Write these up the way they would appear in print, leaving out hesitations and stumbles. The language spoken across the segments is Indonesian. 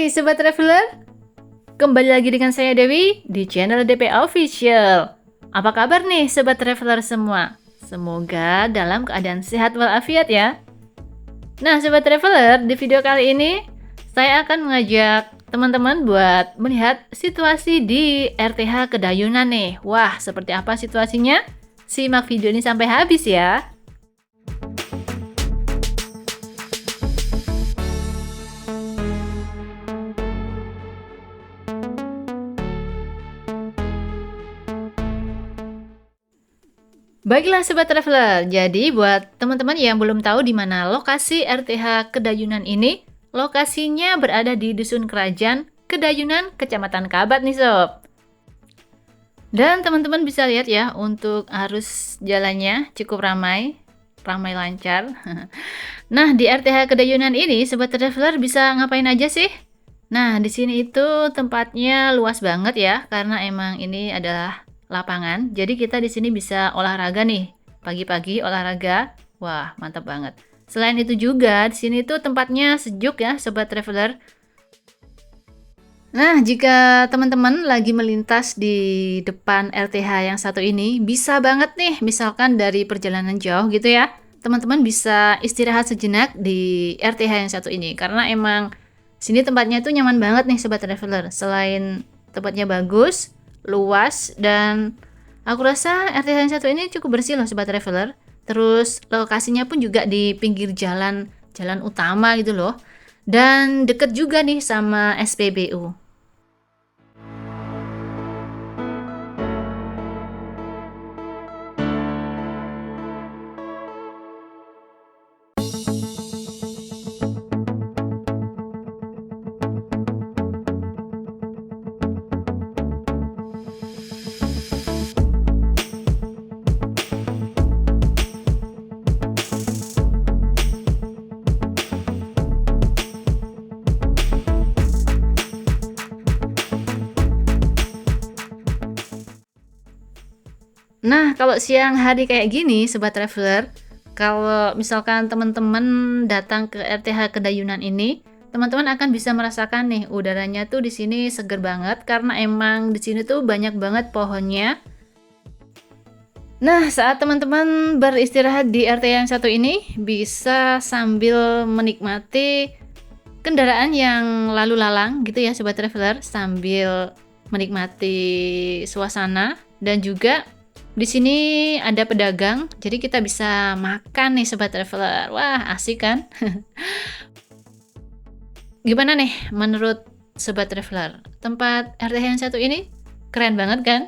Hai Sobat Traveler, kembali lagi dengan saya Dewi di channel DP Official. Apa kabar nih Sobat Traveler semua? Semoga dalam keadaan sehat walafiat ya. Nah Sobat Traveler, di video kali ini saya akan mengajak teman-teman buat melihat situasi di RTH Kedayunan nih. Wah, seperti apa situasinya? Simak video ini sampai habis ya. Baiklah Sobat Traveler, jadi buat teman-teman yang belum tahu di mana lokasi RTH Kedayunan ini, lokasinya berada di Dusun Kerajaan, Kedayunan, Kecamatan Kabat nih Sob. Dan teman-teman bisa lihat ya, untuk arus jalannya cukup ramai lancar. Nah, di RTH Kedayunan ini Sobat Traveler bisa ngapain aja sih? Nah, di sini itu tempatnya luas banget ya, karena emang ini adalah lapangan. Jadi kita di sini bisa olahraga nih. Pagi-pagi olahraga. Wah, mantap banget. Selain itu juga di sini tuh tempatnya sejuk ya, Sobat Traveler. Nah, jika teman-teman lagi melintas di depan RTH yang satu ini, bisa banget nih, misalkan dari perjalanan jauh gitu ya, teman-teman bisa istirahat sejenak di RTH yang satu ini. Karena emang sini tempatnya tuh nyaman banget nih Sobat Traveler. Selain tempatnya bagus, luas, dan aku rasa RTH yang satu ini cukup bersih loh Sobat Traveler. Terus lokasinya pun juga di pinggir jalan utama gitu loh, dan deket juga nih sama SPBU. Nah, kalau siang hari kayak gini, Sobat Traveler, kalau misalkan teman-teman datang ke RTH Kedayunan ini, teman-teman akan bisa merasakan nih udaranya tuh di sini seger banget karena emang di sini tuh banyak banget pohonnya. Nah, saat teman-teman beristirahat di RTH yang satu ini, bisa sambil menikmati kendaraan yang lalu lalang gitu ya Sobat Traveler, sambil menikmati suasana. Dan juga di sini ada pedagang, jadi kita bisa makan nih Sobat Traveler. Wah, asik kan? Gimana nih menurut Sobat Traveler? Tempat RTH yang satu ini keren banget kan?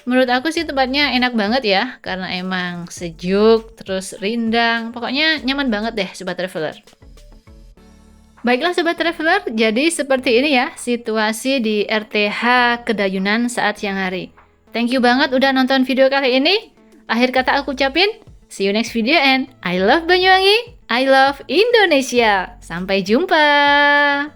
Menurut aku sih tempatnya enak banget ya, karena emang sejuk, terus rindang, pokoknya nyaman banget deh Sobat Traveler. Baiklah Sobat Traveler, jadi seperti ini ya situasi di RTH Kedayunan saat siang hari. Thank you banget udah nonton video kali ini. Akhir kata aku ucapin, see you next video and I love Banyuwangi, I love Indonesia. Sampai jumpa.